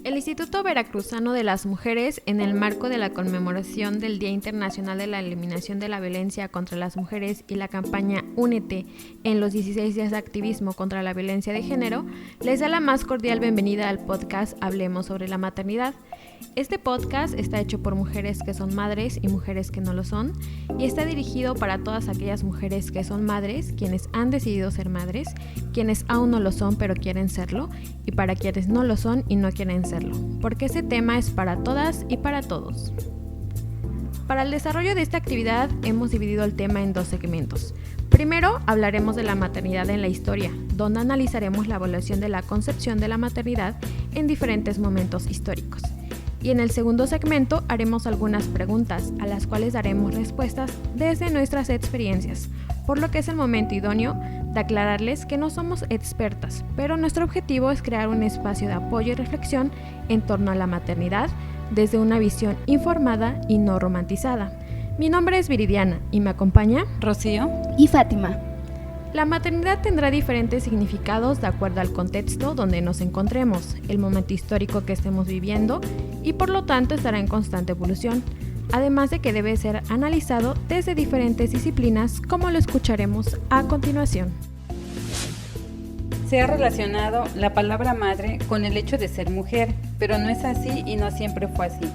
El Instituto Veracruzano de las Mujeres, en el marco de la conmemoración del Día Internacional de la Eliminación de la Violencia contra las Mujeres y la campaña Únete en los 16 días de activismo contra la violencia de género, les da la más cordial bienvenida al podcast Hablemos sobre la maternidad. Este podcast está hecho por mujeres que son madres y mujeres que no lo son, y está dirigido para todas aquellas mujeres que son madres, quienes han decidido ser madres, quienes aún no lo son pero quieren serlo, y para quienes no lo son y no quieren serlo, porque este tema es para todas y para todos. Para el desarrollo de esta actividad hemos dividido el tema en dos segmentos. Primero, hablaremos de la maternidad en la historia, donde analizaremos la evolución de la concepción de la maternidad en diferentes momentos históricos. Y en el segundo segmento haremos algunas preguntas a las cuales daremos respuestas desde nuestras experiencias, por lo que es el momento idóneo de aclararles que no somos expertas, pero nuestro objetivo es crear un espacio de apoyo y reflexión en torno a la maternidad desde una visión informada y no romantizada. Mi nombre es Viridiana y me acompaña Rocío y Fátima. La maternidad tendrá diferentes significados de acuerdo al contexto donde nos encontremos, el momento histórico que estemos viviendo y por lo tanto estará en constante evolución, además de que debe ser analizado desde diferentes disciplinas como lo escucharemos a continuación. Se ha relacionado la palabra madre con el hecho de ser mujer, pero no es así y no siempre fue así.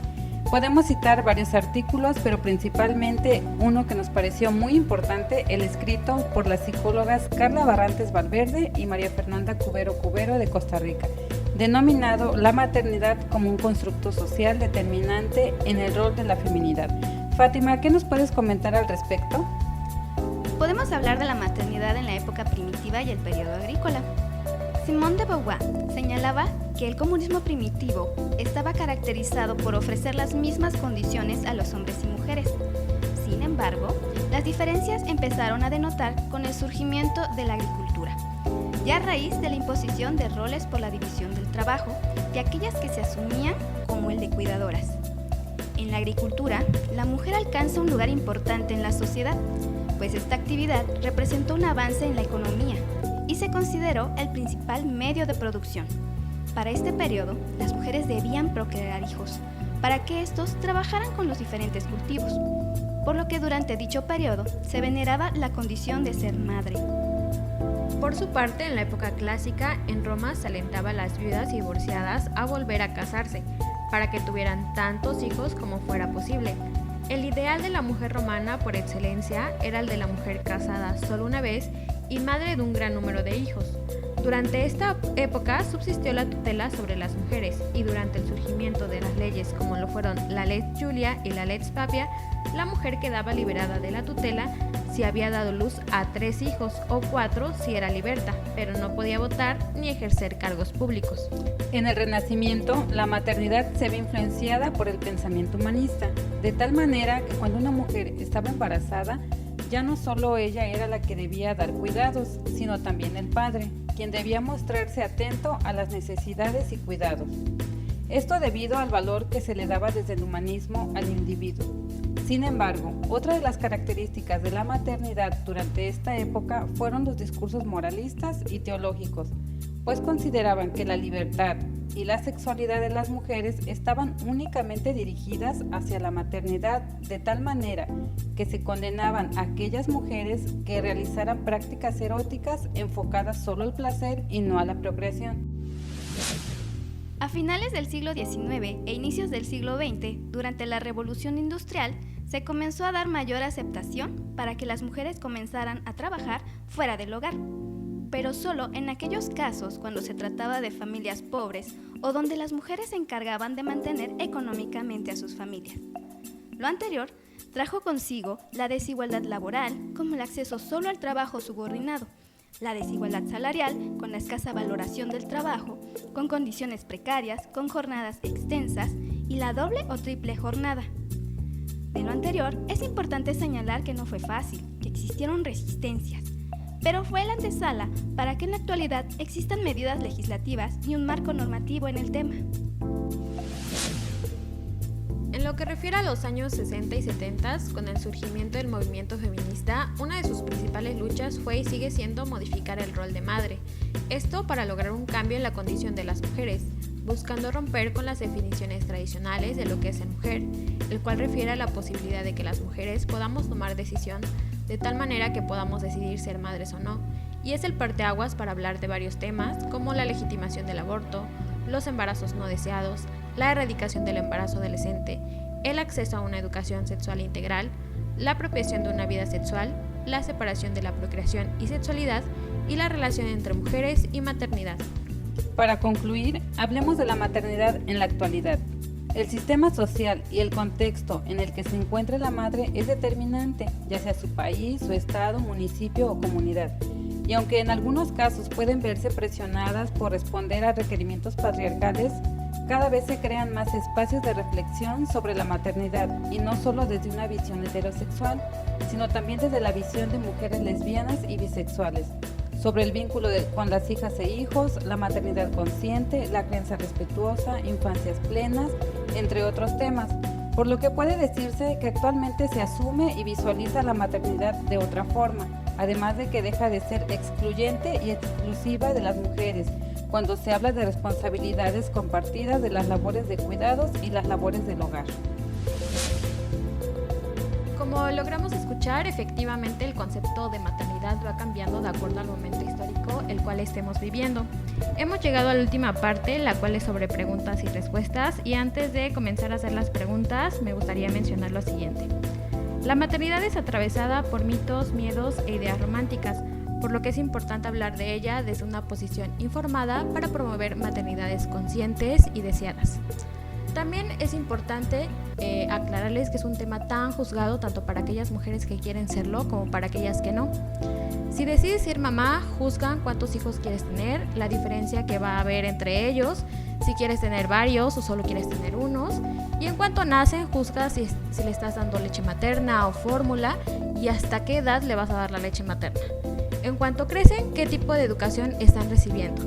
Podemos citar varios artículos, pero principalmente uno que nos pareció muy importante, el escrito por las psicólogas Carla Barrantes Valverde y María Fernanda Cubero de Costa Rica, denominado La maternidad como un constructo social determinante en el rol de la feminidad. Fátima, ¿qué nos puedes comentar al respecto? Podemos hablar de la maternidad en la época primitiva y el periodo agrícola. Simone de Beauvoir señalaba que el comunismo primitivo estaba caracterizado por ofrecer las mismas condiciones a los hombres y mujeres. Sin embargo, las diferencias empezaron a denotar con el surgimiento de la agricultura, ya a raíz de la imposición de roles por la división del trabajo de aquellas que se asumían como el de cuidadoras. En la agricultura, la mujer alcanza un lugar importante en la sociedad, pues esta actividad representó un avance en la economía y se consideró el principal medio de producción. Para este periodo, las mujeres debían procrear hijos, para que estos trabajaran con los diferentes cultivos, por lo que durante dicho periodo se veneraba la condición de ser madre. Por su parte, en la época clásica, en Roma se alentaba a las viudas y divorciadas a volver a casarse, para que tuvieran tantos hijos como fuera posible. El ideal de la mujer romana por excelencia era el de la mujer casada solo una vez y madre de un gran número de hijos. Durante esta época subsistió la tutela sobre las mujeres y durante el surgimiento de las leyes como lo fueron la Lex Julia y la Lex Papia, la mujer quedaba liberada de la tutela si había dado luz a 3 hijos o 4 si era liberta, pero no podía votar ni ejercer cargos públicos. En el Renacimiento, la maternidad se ve influenciada por el pensamiento humanista, de tal manera que cuando una mujer estaba embarazada, ya no solo ella era la que debía dar cuidados, sino también el padre, quien debía mostrarse atento a las necesidades y cuidados. Esto debido al valor que se le daba desde el humanismo al individuo. Sin embargo, otra de las características de la maternidad durante esta época fueron los discursos moralistas y teológicos, pues consideraban que la libertad y la sexualidad de las mujeres estaban únicamente dirigidas hacia la maternidad, de tal manera que se condenaban a aquellas mujeres que realizaran prácticas eróticas enfocadas solo al placer y no a la procreación. A finales del siglo XIX e inicios del siglo XX, durante la Revolución Industrial, se comenzó a dar mayor aceptación para que las mujeres comenzaran a trabajar fuera del hogar, pero solo en aquellos casos cuando se trataba de familias pobres o donde las mujeres se encargaban de mantener económicamente a sus familias. Lo anterior trajo consigo la desigualdad laboral, como el acceso solo al trabajo subordinado, la desigualdad salarial con la escasa valoración del trabajo, con condiciones precarias, con jornadas extensas y la doble o triple jornada. De lo anterior, es importante señalar que no fue fácil, que existieron resistencias, pero fue la antesala para que en la actualidad existan medidas legislativas y un marco normativo en el tema. En lo que refiere a los años 60 y 70, con el surgimiento del movimiento feminista, una de sus principales luchas fue y sigue siendo modificar el rol de madre. Esto para lograr un cambio en la condición de las mujeres, buscando romper con las definiciones tradicionales de lo que es ser mujer, el cual refiere a la posibilidad de que las mujeres podamos tomar decisión de tal manera que podamos decidir ser madres o no, y es el parteaguas para hablar de varios temas como la legitimación del aborto, los embarazos no deseados, la erradicación del embarazo adolescente, el acceso a una educación sexual integral, la apropiación de una vida sexual, la separación de la procreación y sexualidad y la relación entre mujeres y maternidad. Para concluir, hablemos de la maternidad en la actualidad. El sistema social y el contexto en el que se encuentra la madre es determinante, ya sea su país, su estado, municipio o comunidad. Y aunque en algunos casos pueden verse presionadas por responder a requerimientos patriarcales, cada vez se crean más espacios de reflexión sobre la maternidad, y no solo desde una visión heterosexual, sino también desde la visión de mujeres lesbianas y bisexuales, sobre el vínculo con las hijas e hijos, la maternidad consciente, la crianza respetuosa, infancias plenas, entre otros temas, por lo que puede decirse que actualmente se asume y visualiza la maternidad de otra forma, además de que deja de ser excluyente y exclusiva de las mujeres, cuando se habla de responsabilidades compartidas de las labores de cuidados y las labores del hogar. Como logramos escuchar, efectivamente el concepto de maternidad va cambiando de acuerdo al momento histórico el cual estemos viviendo. Hemos llegado a la última parte, la cual es sobre preguntas y respuestas, y antes de comenzar a hacer las preguntas me gustaría mencionar lo siguiente. La maternidad es atravesada por mitos, miedos e ideas románticas, por lo que es importante hablar de ella desde una posición informada para promover maternidades conscientes y deseadas. También es importante aclararles que es un tema tan juzgado tanto para aquellas mujeres que quieren serlo como para aquellas que no. Si decides ser mamá, juzgan cuántos hijos quieres tener, la diferencia que va a haber entre ellos, si quieres tener varios o solo quieres tener unos, y en cuanto nacen, juzgas si le estás dando leche materna o fórmula y hasta qué edad le vas a dar la leche materna. En cuanto crecen, qué tipo de educación están recibiendo.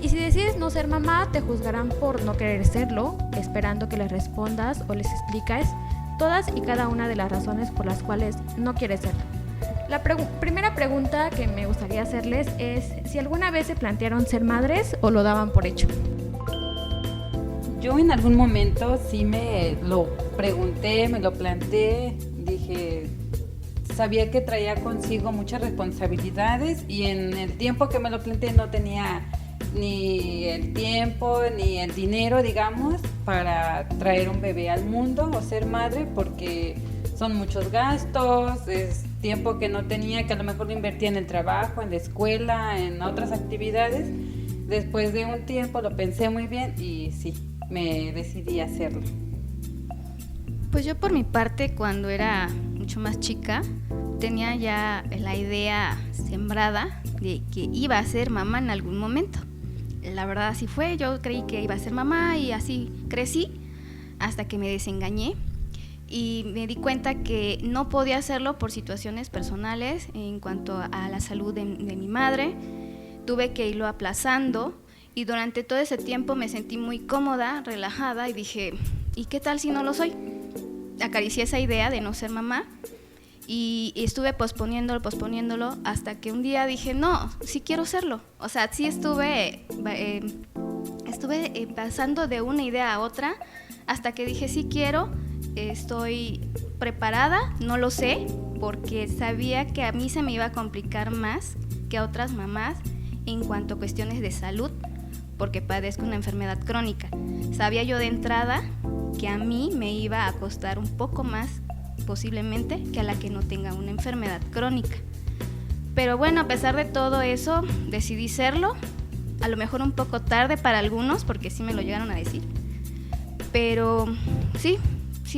Y si decides no ser mamá, te juzgarán por no querer serlo, esperando que les respondas o les expliques todas y cada una de las razones por las cuales no quieres serlo. La primera pregunta que me gustaría hacerles es si alguna vez se plantearon ser madres o lo daban por hecho. Yo en algún momento sí me lo pregunté, me lo planteé, dije, sabía que traía consigo muchas responsabilidades y en el tiempo que me lo planteé no tenía ni el tiempo ni el dinero, digamos, para traer un bebé al mundo o ser madre, porque son muchos gastos, es tiempo que no tenía, que a lo mejor lo invertía en el trabajo, en la escuela, en otras actividades. Después de un tiempo lo pensé muy bien y sí, me decidí a hacerlo. Pues yo por mi parte, cuando era mucho más chica, tenía ya la idea sembrada de que iba a ser mamá en algún momento. La verdad así fue, yo creí que iba a ser mamá y así crecí hasta que me desengañé y me di cuenta que no podía hacerlo por situaciones personales en cuanto a la salud de mi madre. Tuve que irlo aplazando y durante todo ese tiempo me sentí muy cómoda, relajada y dije, ¿y qué tal si no lo soy? Acaricié esa idea de no ser mamá y estuve posponiéndolo hasta que un día dije, no, sí quiero serlo. O sea, sí estuve pasando de una idea a otra hasta que dije, sí quiero, estoy preparada, no lo sé, porque sabía que a mí se me iba a complicar más que a otras mamás en cuanto a cuestiones de salud, porque padezco una enfermedad crónica. Sabía yo de entrada que a mí me iba a costar un poco más posiblemente que a la que no tenga una enfermedad crónica. Pero bueno, a pesar de todo eso, decidí serlo, a lo mejor un poco tarde para algunos, porque sí me lo llegaron a decir, pero sí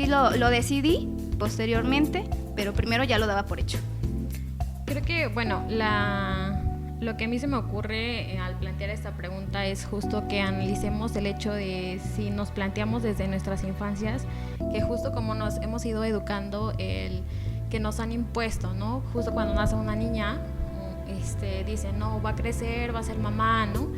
lo decidí posteriormente, pero primero ya lo daba por hecho. Creo que, bueno, lo que a mí se me ocurre al plantear esta pregunta es justo que analicemos el hecho de si nos planteamos desde nuestras infancias, que justo como nos hemos ido educando, el que nos han impuesto, ¿no? Justo cuando nace una niña, dicen, no, va a crecer, va a ser mamá, ¿no?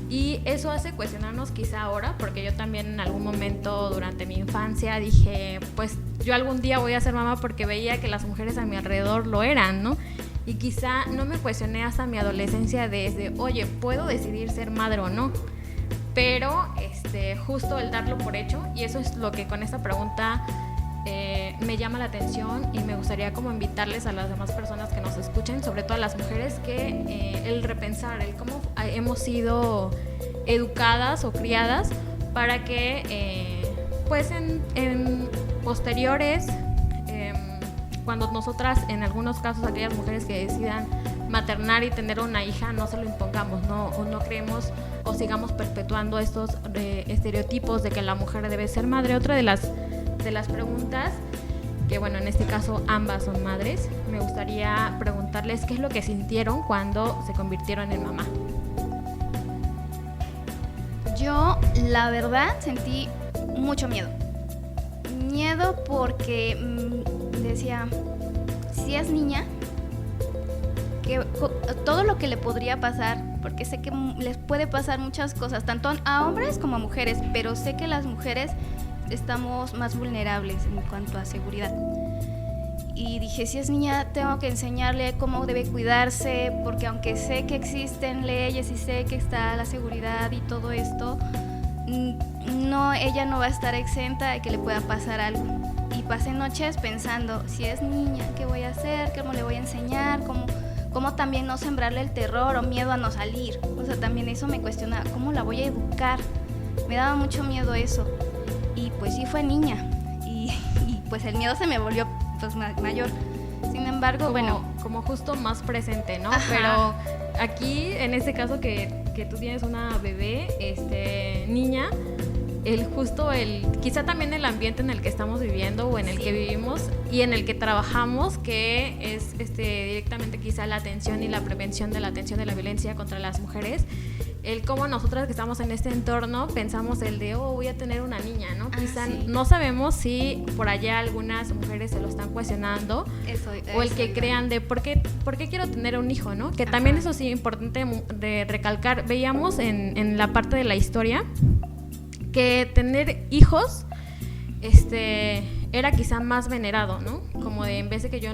Y eso hace cuestionarnos quizá ahora, porque yo también en algún momento durante mi infancia dije, pues yo algún día voy a ser mamá porque veía que las mujeres a mi alrededor lo eran, ¿no? Y quizá no me cuestioné hasta mi adolescencia desde, oye, ¿puedo decidir ser madre o no? Pero justo el darlo por hecho, y eso es lo que con esta pregunta me llama la atención, y me gustaría como invitarles a las demás personas que nos escuchen, sobre todo a las mujeres, que el repensar el cómo hemos sido educadas o criadas para que pues en posteriores, cuando nosotras, en algunos casos, aquellas mujeres que decidan maternar y tener una hija, no se lo impongamos, o no creemos o sigamos perpetuando estos estereotipos de que la mujer debe ser madre. Otra de las preguntas, que bueno, en este caso ambas son madres, me gustaría preguntarles qué es lo que sintieron cuando se convirtieron en mamá. Yo, la verdad, sentí mucho miedo. Miedo porque decía, si es niña, que todo lo que le podría pasar, porque sé que les puede pasar muchas cosas, tanto a hombres como a mujeres, pero sé que las mujeres estamos más vulnerables en cuanto a seguridad. Y dije, si es niña, tengo que enseñarle cómo debe cuidarse, porque aunque sé que existen leyes y sé que está la seguridad y todo esto, ella no va a estar exenta de que le pueda pasar algo. Y pasé noches pensando, si es niña, ¿qué voy a hacer? ¿Cómo le voy a enseñar? ¿Cómo también no sembrarle el terror o miedo a no salir? O sea, también eso me cuestionaba, ¿cómo la voy a educar? Me daba mucho miedo eso. Y pues sí fue niña. Y pues el miedo se me volvió pues mayor. Sin embargo, como justo más presente, ¿no? Ajá. Pero aquí, en este caso que tú tienes una bebé, niña, quizá también el ambiente en el que estamos viviendo o en el que vivimos y en el que trabajamos, que es directamente quizá la atención y la prevención de la atención de la violencia contra las mujeres, el cómo nosotras que estamos en este entorno pensamos voy a tener una niña, ¿no? Quizá no sabemos si por allá algunas mujeres se lo están cuestionando, o el que crean de ¿por qué quiero tener un hijo, ¿no? Que también eso sí es importante de recalcar. Veíamos en la parte de la historia que tener hijos era quizá más venerado, ¿no? Como de, en vez de que yo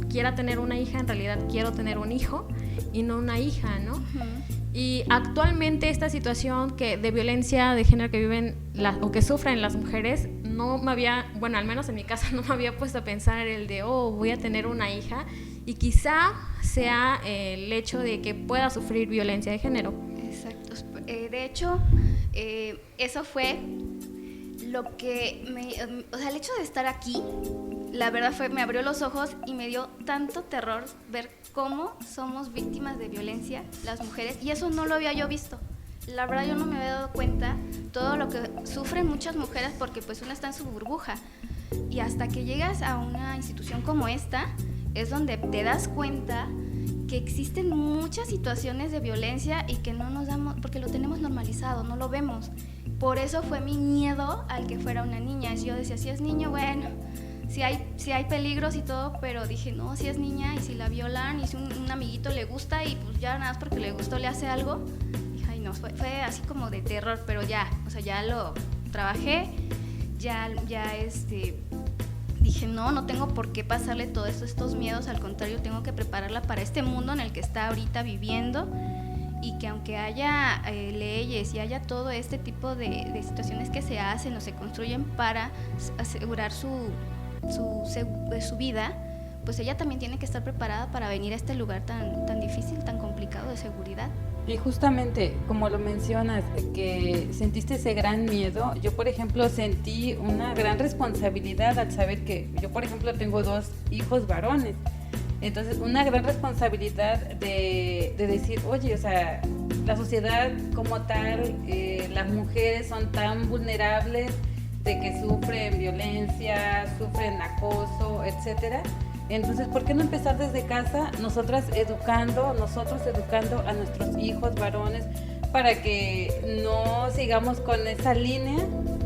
quiera tener una hija, en realidad quiero tener un hijo y no una hija, ¿no? Uh-huh. Y actualmente esta situación de violencia de género que viven o que sufren las mujeres, al menos en mi casa no me había puesto a pensar voy a tener una hija, y quizá sea el hecho de que pueda sufrir violencia de género. Exacto. De hecho, eso fue lo que el hecho de estar aquí, la verdad me abrió los ojos y me dio tanto terror ver cómo somos víctimas de violencia las mujeres, y eso no lo había yo visto. La verdad yo no me había dado cuenta todo lo que sufren muchas mujeres, porque pues una está en su burbuja, y hasta que llegas a una institución como esta es donde te das cuenta que existen muchas situaciones de violencia y que no nos damos, porque lo tenemos normalizado, no lo vemos. Por eso fue mi miedo al que fuera una niña. Yo decía, si es niño, bueno, si hay peligros y todo, pero dije, no, si es niña, y si la violan, y si un amiguito le gusta y pues ya nada más porque le gustó le hace algo, dije, ay no, fue así como de terror, pero ya lo trabajé, dije, no tengo por qué pasarle todo estos miedos, al contrario, tengo que prepararla para este mundo en el que está ahorita viviendo, y que aunque haya leyes y haya todo este tipo de situaciones que se hacen o se construyen para asegurar su vida, pues ella también tiene que estar preparada para venir a este lugar tan difícil, tan complicado de seguridad. Y justamente, como lo mencionas, que sentiste ese gran miedo, yo por ejemplo sentí una gran responsabilidad al saber que yo por ejemplo tengo 2 hijos varones. Entonces, una gran responsabilidad de decir, oye, o sea, la sociedad como tal, las mujeres son tan vulnerables de que sufren violencia, sufren acoso, etcétera. Entonces, ¿por qué no empezar desde casa, nosotros educando a nuestros hijos varones, para que no sigamos con esa línea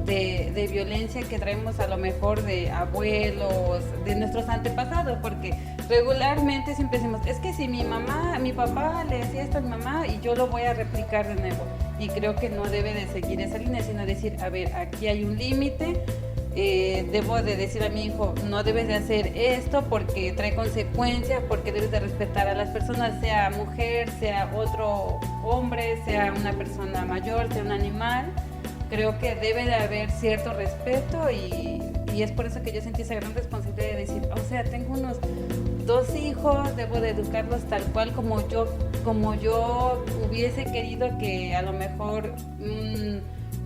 de violencia que traemos a lo mejor de abuelos, de nuestros antepasados? Porque regularmente siempre decimos, es que si mi papá le hacía esto a mi mamá, y yo lo voy a replicar de nuevo. Y creo que no debe de seguir esa línea, sino decir, a ver, aquí hay un límite, debo de decir a mi hijo, no debes de hacer esto porque trae consecuencias, porque debes de respetar a las personas, sea mujer, sea otro hombre, sea una persona mayor, sea un animal, creo que debe de haber cierto respeto y es por eso que yo sentí esa gran responsabilidad de decir, o sea, tengo unos 2 hijos, debo de educarlos tal cual como yo hubiese querido que a lo mejor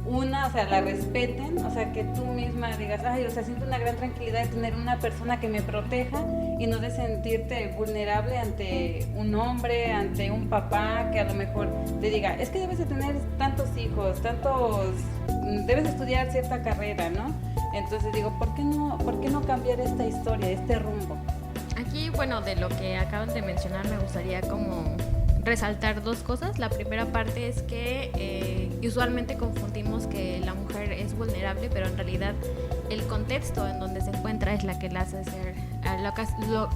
una, o sea, la respeten, o sea, que tú misma digas, ay, o sea, siento una gran tranquilidad de tener una persona que me proteja y no de sentirte vulnerable ante un hombre, ante un papá que a lo mejor te diga, es que debes de tener tantos hijos, debes de estudiar cierta carrera, ¿no? Entonces digo, ¿por qué no cambiar esta historia, este rumbo? Aquí, bueno, de lo que acaban de mencionar me gustaría como resaltar 2 cosas. La primera parte es que usualmente confundimos que la mujer es vulnerable, pero en realidad el contexto en donde se encuentra es la que la hace ser,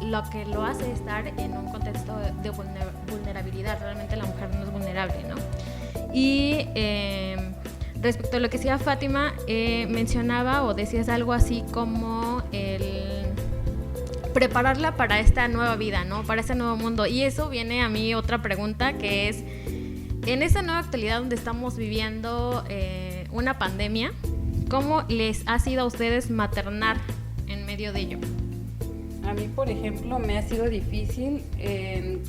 lo que lo hace estar en un contexto de vulnerabilidad. Realmente la mujer no es vulnerable, ¿no? Y respecto a lo que decía Fátima, mencionaba o decías algo así como el prepararla para esta nueva vida, ¿no? Para este nuevo mundo. Y eso viene a mí otra pregunta, que es, en esta nueva actualidad donde estamos viviendo una pandemia, ¿cómo les ha sido a ustedes maternar en medio de ello? A mí, por ejemplo, me ha sido difícil en,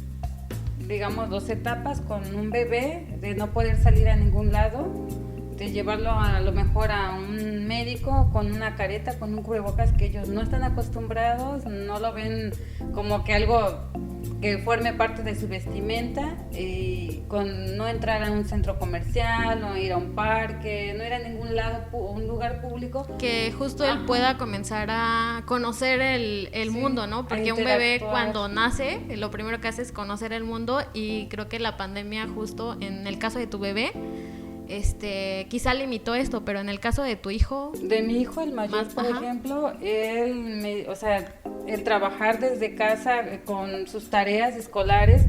digamos, 2 etapas con un bebé, de no poder salir a ningún lado, de llevarlo a lo mejor a un médico con una careta, con un cubrebocas que ellos no están acostumbrados, no lo ven como que algo que forme parte de su vestimenta, y con no entrar a un centro comercial, o ir a un parque, no ir a ningún lado, un lugar público. Que justo él pueda comenzar a conocer el mundo, ¿no? Porque un bebé cuando nace, lo primero que hace es conocer el mundo, y creo que la pandemia, justo en el caso de tu bebé, quizá limitó esto, pero en el caso de tu hijo... De mi hijo, el mayor, por ejemplo, el trabajar desde casa con sus tareas escolares,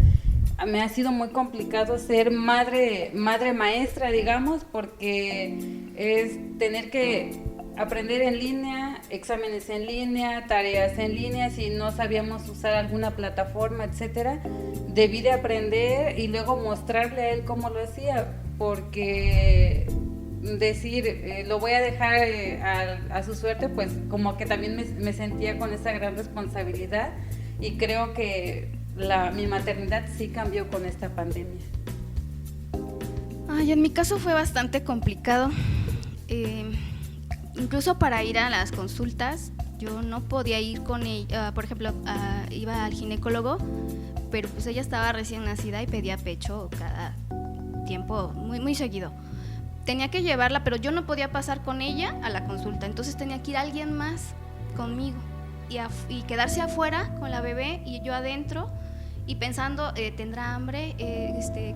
me ha sido muy complicado ser madre maestra, digamos, porque es tener que aprender en línea, exámenes en línea, tareas en línea, si no sabíamos usar alguna plataforma, etcétera, debí de aprender y luego mostrarle a él cómo lo hacía, porque decir, lo voy a dejar a su suerte, pues como que también me sentía con esa gran responsabilidad, y creo que mi maternidad sí cambió con esta pandemia. Ay, en mi caso fue bastante complicado. Incluso para ir a las consultas, yo no podía ir con ella. Por ejemplo, iba al ginecólogo, pero pues ella estaba recién nacida y pedía pecho cada tiempo, muy, muy seguido. Tenía que llevarla, pero yo no podía pasar con ella a la consulta, entonces tenía que ir alguien más conmigo y quedarse afuera con la bebé y yo adentro, y pensando, tendrá hambre,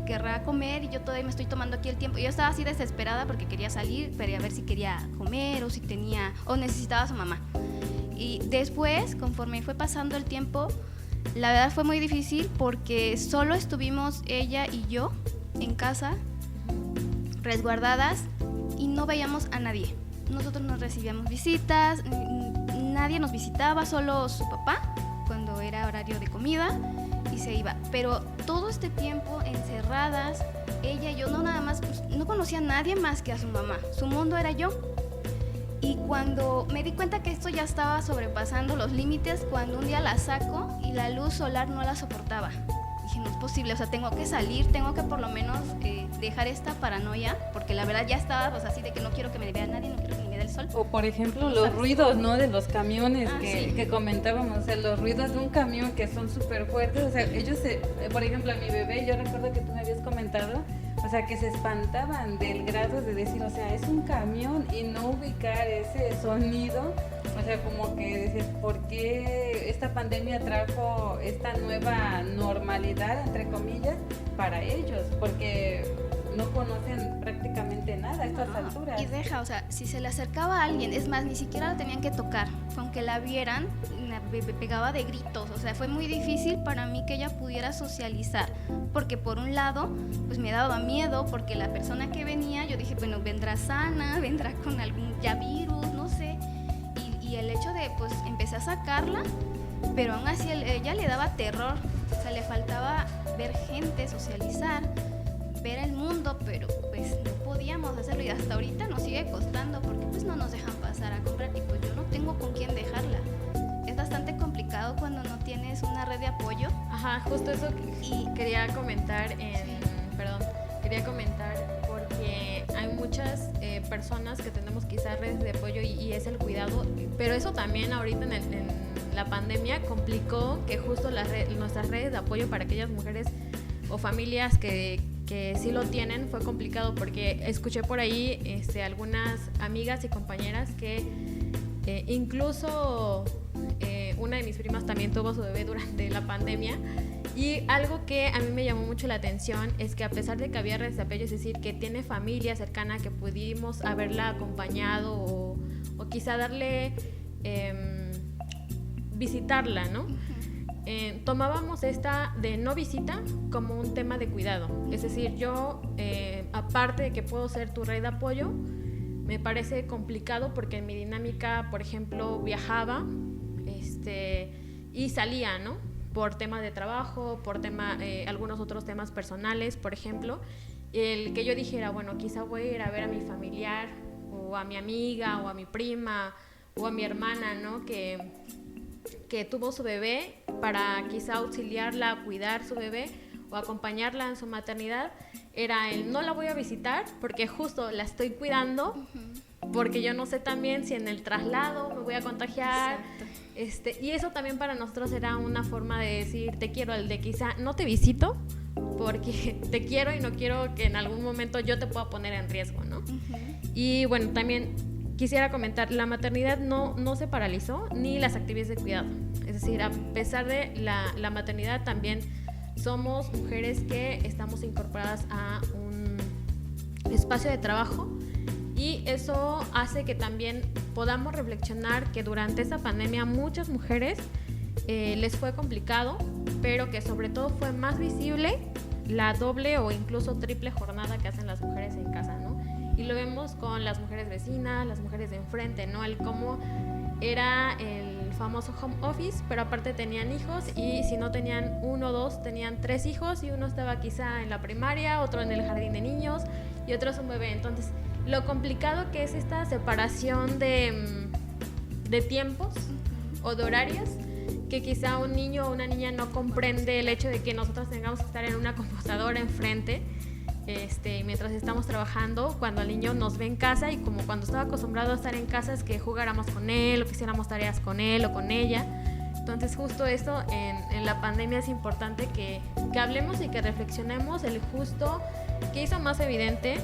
querrá comer, y yo todavía me estoy tomando aquí el tiempo. Yo estaba así desesperada porque quería salir, quería ver si quería comer o si tenía o necesitaba a su mamá. Y después, conforme fue pasando el tiempo, la verdad fue muy difícil porque solo estuvimos ella y yo en casa, resguardadas, y no veíamos a nadie. Nosotros no recibíamos visitas, nadie nos visitaba, solo su papá cuando era horario de comida, y se iba. Pero todo este tiempo encerradas, ella y yo, no nada más, no conocía a nadie más que a su mamá. Su mundo era yo. Y cuando me di cuenta que esto ya estaba sobrepasando los límites, cuando un día la saco y la luz solar no la soportaba. Dije, no es posible, o sea, tengo que salir, tengo que por lo menos dejar esta paranoia, porque la verdad ya estaba, pues, así de que no quiero que me vea nadie, no quiero que me vea el sol. O por ejemplo los ruidos, ¿no? De los camiones que comentábamos, o sea, los ruidos de un camión que son súper fuertes, o sea, ellos, por ejemplo, a mi bebé, yo recuerdo que tú me habías comentado, o sea, que se espantaban del grado de decir, o sea, es un camión, y no ubicar ese sonido, o sea, como que decías, ¿por qué esta pandemia trajo esta nueva normalidad, entre comillas, para ellos? Porque no conocen prácticamente nada a estas alturas. Y deja, o sea, si se le acercaba a alguien, es más, ni siquiera la tenían que tocar, aunque la vieran, pegaba de gritos. O sea, fue muy difícil para mí que ella pudiera socializar, porque por un lado, pues me daba miedo, porque la persona que venía, yo dije, bueno, vendrá sana, vendrá con algún ya virus, no sé, y el hecho de, pues, empecé a sacarla, pero aún así ella le daba terror, o sea, le faltaba ver gente, socializar, ver el mundo, pero pues no podíamos hacerlo y hasta ahorita nos sigue costando porque pues no nos dejan pasar a comprar y pues yo no tengo con quién dejarla. Es bastante complicado cuando no tienes una red de apoyo. Ajá, justo eso quería comentar quería comentar porque hay muchas personas que tenemos quizás redes de apoyo y es el cuidado, pero eso también ahorita en la pandemia complicó que justo nuestras redes de apoyo para aquellas mujeres o familias que sí lo tienen fue complicado porque escuché por ahí algunas amigas y compañeras que incluso una de mis primas también tuvo su bebé durante la pandemia. Y algo que a mí me llamó mucho la atención es que a pesar de que había redes de apoyo, es decir, que tiene familia cercana que pudimos haberla acompañado o quizá darle, visitarla, ¿no? Tomábamos esta de no visita como un tema de cuidado. Es decir, yo, aparte de que puedo ser tu red de apoyo, me parece complicado porque en mi dinámica, por ejemplo, viajaba y salía, ¿no? Por temas de trabajo, por algunos otros temas personales, por ejemplo, el que yo dijera, bueno, quizá voy a ir a ver a mi familiar o a mi amiga o a mi prima o a mi hermana, ¿no? Que tuvo su bebé para quizá auxiliarla, cuidar su bebé o acompañarla en su maternidad, era el no la voy a visitar porque justo la estoy cuidando, porque yo no sé también si en el traslado me voy a contagiar. Y eso también para nosotros era una forma de decir te quiero, el de quizá no te visito porque te quiero y no quiero que en algún momento yo te pueda poner en riesgo, ¿no? Y bueno, también quisiera comentar, la maternidad no se paralizó ni las actividades de cuidado. Es decir, a pesar de la maternidad también somos mujeres que estamos incorporadas a un espacio de trabajo y eso hace que también podamos reflexionar que durante esta pandemia muchas mujeres les fue complicado, pero que sobre todo fue más visible la doble o incluso triple jornada que hacen las mujeres en casa, ¿no? Y lo vemos con las mujeres vecinas, las mujeres de enfrente, ¿no? El cómo era el famoso home office, pero aparte tenían hijos y si no tenían uno o dos, tenían 3 hijos y uno estaba quizá en la primaria, otro en el jardín de niños y otro es un bebé. Entonces, lo complicado que es esta separación de tiempos o de horarios, que quizá un niño o una niña no comprende el hecho de que nosotros tengamos que estar en una computadora enfrente mientras estamos trabajando, cuando el niño nos ve en casa y como cuando estaba acostumbrado a estar en casa es que jugáramos con él o que hiciéramos tareas con él o con ella. Entonces justo esto en la pandemia es importante que hablemos y que reflexionemos el justo que hizo más evidente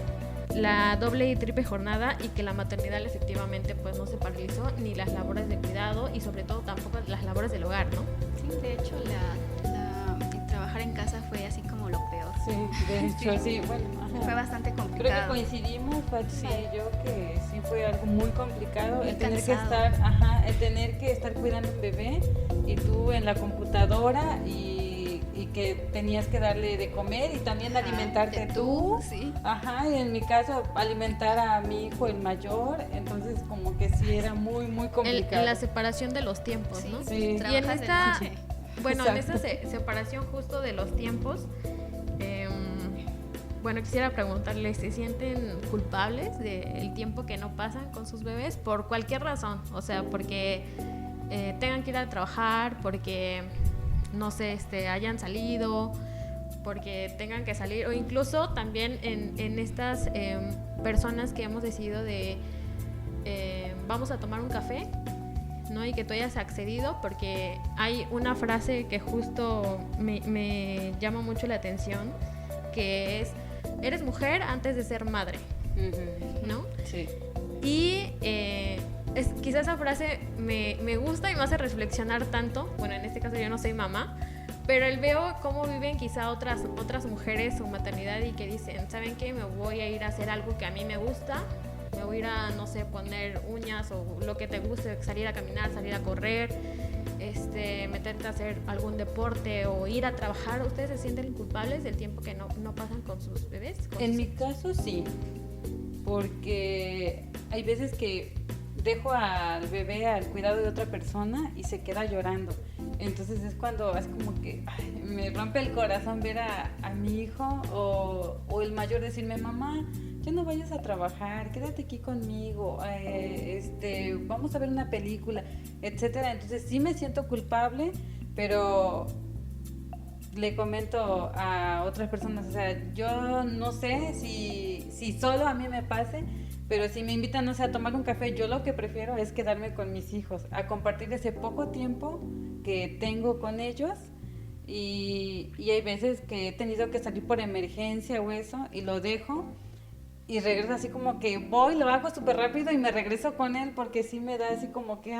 la doble y triple jornada y que la maternidad efectivamente pues no se paralizó ni las labores de cuidado y sobre todo tampoco las labores del hogar, ¿no? Sí, de hecho el trabajar en casa fue así como lo peor. Sí, de hecho, sí, bueno. Fue bastante complicado. Creo que coincidimos, Fátima y yo, que sí fue algo muy complicado el tener que estar cuidando un bebé y tú en la computadora y que tenías que darle de comer y también alimentarte tú. Sí. Y en mi caso alimentar a mi hijo el mayor, entonces como que sí era muy muy complicado. La separación de los tiempos, sí, ¿no? Sí. Y en esta Bueno, en esta separación justo de los tiempos, quisiera preguntarles, ¿se sienten culpables del tiempo que no pasan con sus bebés por cualquier razón? O sea, porque tengan que ir a trabajar, porque no sé, hayan salido, porque tengan que salir, o incluso también en estas personas que hemos decidido de vamos a tomar un café, ¿no? Y que tú hayas accedido, porque hay una frase que justo me llama mucho la atención, que es, eres mujer antes de ser madre, ¿no? Sí. Y quizás esa frase me gusta y me hace reflexionar tanto. Bueno, en este caso yo no soy mamá, pero veo cómo viven quizá otras mujeres su maternidad y que dicen, ¿saben qué? Me voy a ir a hacer algo que a mí me gusta, me voy a ir a, no sé, poner uñas o lo que te guste, salir a caminar, salir a correr, meterte a hacer algún deporte o ir a trabajar. ¿Ustedes se sienten culpables del tiempo que no pasan con sus bebés? En mi caso sí, porque hay veces que dejo al bebé al cuidado de otra persona y se queda llorando. Entonces es cuando es como que me rompe el corazón ver a mi hijo o el mayor decirme, mamá, ya no vayas a trabajar, quédate aquí conmigo, vamos a ver una película, etcétera. Entonces sí me siento culpable, pero le comento a otras personas, o sea, yo no sé si solo a mí me pase, pero si me invitan, no sé, a tomar un café, yo lo que prefiero es quedarme con mis hijos, a compartir ese poco tiempo que tengo con ellos. Y hay veces que he tenido que salir por emergencia o eso, y lo dejo y regreso así como que voy, lo hago súper rápido y me regreso con él, porque sí me da así como que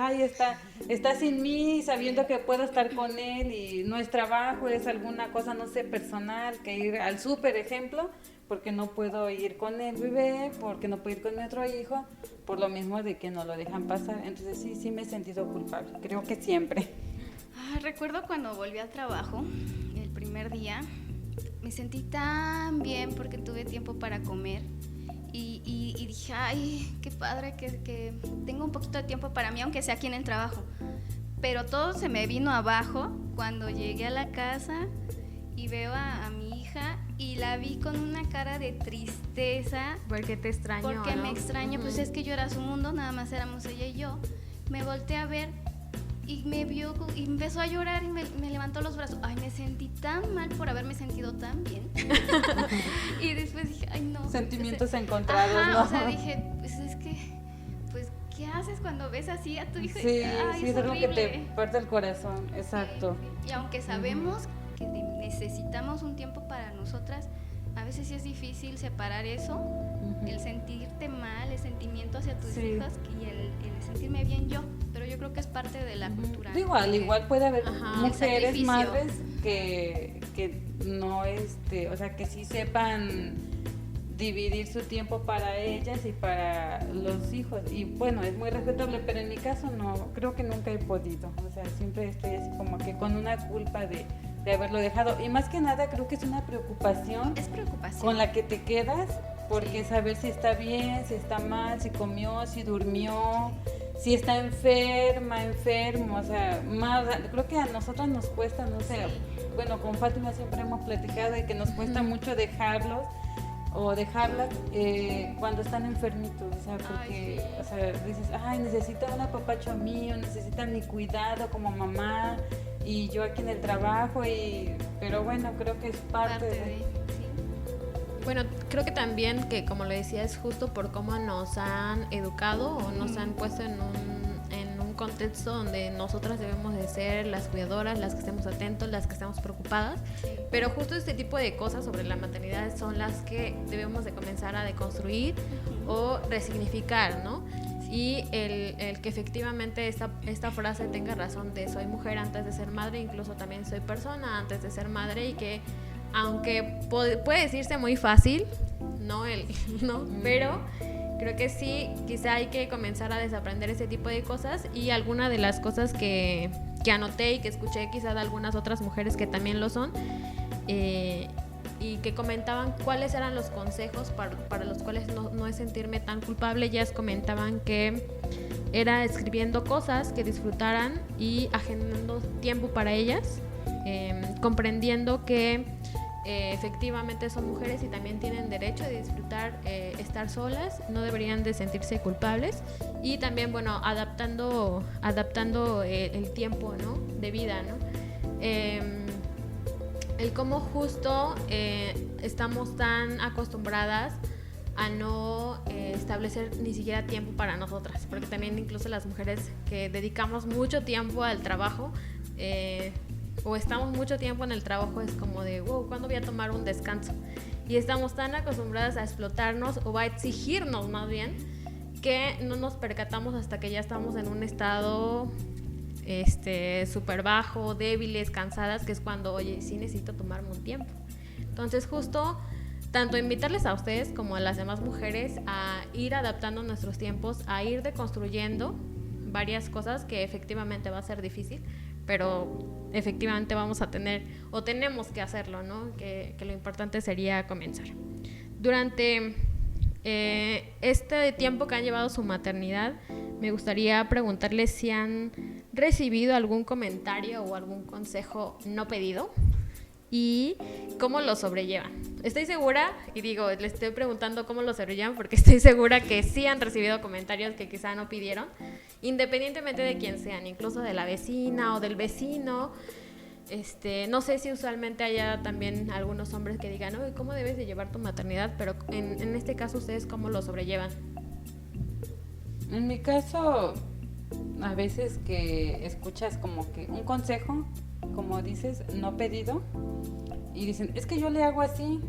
está sin mí, sabiendo que puedo estar con él y no es trabajo, es alguna cosa, no sé, personal, que ir al súper, ejemplo, porque no puedo ir con el bebé, porque no puedo ir con mi otro hijo, por lo mismo de que no lo dejan pasar. Entonces sí me he sentido culpable, creo que siempre. Recuerdo cuando volví al trabajo, el primer día, me sentí tan bien porque tuve tiempo para comer y dije, ay, qué padre que tengo un poquito de tiempo para mí, aunque sea aquí en el trabajo. Pero todo se me vino abajo cuando llegué a la casa y veo a mi hija y la vi con una cara de tristeza. Porque te extraño, Porque ¿no? me extraño, pues es que yo era su mundo, nada más éramos ella y yo. Me volteé a ver y me vio y empezó a llorar y me levantó los brazos. Ay, me sentí tan mal por haberme sentido tan bien. Y después dije, ay, no. Sentimientos encontrados, ajá, ¿no? O sea, dije, pues es que, pues, ¿qué haces cuando ves así a tu hijo? Sí, ay, sí, es algo que te parte el corazón, exacto. Sí. Y aunque sabemos que necesitamos un tiempo para nosotras, a veces sí es difícil separar eso, el sentirte mal, el sentimiento hacia tus hijos y el sentirme bien yo, pero yo creo que es parte de la cultura. Digo, al igual puede haber mujeres, sacrificio. madres que no, o sea, que sí sepan dividir su tiempo para ellas y para los hijos, y bueno, es muy respetable, pero en mi caso no, creo que nunca he podido, o sea, siempre estoy así como que con una culpa de haberlo dejado, y más que nada creo que es una preocupación. Es preocupación. Con la que te quedas, porque saber si está bien, si está mal, si comió, si durmió, si está enfermo, o sea, creo que a nosotros nos cuesta, no sé, bueno, con Fátima siempre hemos platicado de que nos cuesta mucho dejarlos o dejarlas cuando están enfermitos, o sea, porque o sea, dices, ay, necesita un apapacho mío, necesita mi cuidado como mamá, y yo aquí en el trabajo, pero bueno, creo que es parte de... Bueno, creo que también que, como le decía, es justo por cómo nos han educado o nos han puesto en un contexto donde nosotras debemos de ser las cuidadoras, las que estemos atentos, las que estemos preocupadas, pero justo este tipo de cosas sobre la maternidad son las que debemos de comenzar a deconstruir o resignificar, ¿no? Y el que efectivamente esta frase tenga razón de soy mujer antes de ser madre, incluso también soy persona antes de ser madre, y que aunque puede decirse muy fácil, ¿no? Pero creo que sí, quizá hay que comenzar a desaprender ese tipo de cosas, y alguna de las cosas que anoté y que escuché quizá de algunas otras mujeres que también lo son, y que comentaban cuáles eran los consejos para los cuales no es sentirme tan culpable. Ellas comentaban que era escribiendo cosas que disfrutaran y agendando tiempo para ellas, comprendiendo que efectivamente son mujeres y también tienen derecho de disfrutar estar solas, no deberían de sentirse culpables, y también, bueno, adaptando el tiempo, ¿no?, de vida, ¿no? El cómo justo estamos tan acostumbradas a no establecer ni siquiera tiempo para nosotras, porque también incluso las mujeres que dedicamos mucho tiempo al trabajo, o estamos mucho tiempo en el trabajo, es como de, wow, ¿cuándo voy a tomar un descanso? Y estamos tan acostumbradas a explotarnos, o a exigirnos más bien, que no nos percatamos hasta que ya estamos en un estado súper bajo, débiles, cansadas, que es cuando, oye, sí necesito tomarme un tiempo. Entonces justo, tanto invitarles a ustedes como a las demás mujeres a ir adaptando nuestros tiempos, a ir deconstruyendo varias cosas que efectivamente va a ser difícil, pero efectivamente vamos a tener, o tenemos que hacerlo, ¿no? Que lo importante sería comenzar. Durante este tiempo que han llevado su maternidad, me gustaría preguntarles si han recibido algún comentario o algún consejo no pedido y cómo lo sobrellevan. Estoy segura, y digo, les estoy preguntando cómo lo sobrellevan porque estoy segura que sí han recibido comentarios que quizá no pidieron, independientemente de quién sean, incluso de la vecina o del vecino. No sé si usualmente haya también algunos hombres que digan, oye, ¿cómo debes de llevar tu maternidad? Pero en este caso, ¿ustedes cómo lo sobrellevan? En mi caso, a veces que escuchas como que un consejo, como dices, no pedido, y dicen, es que yo le hago así,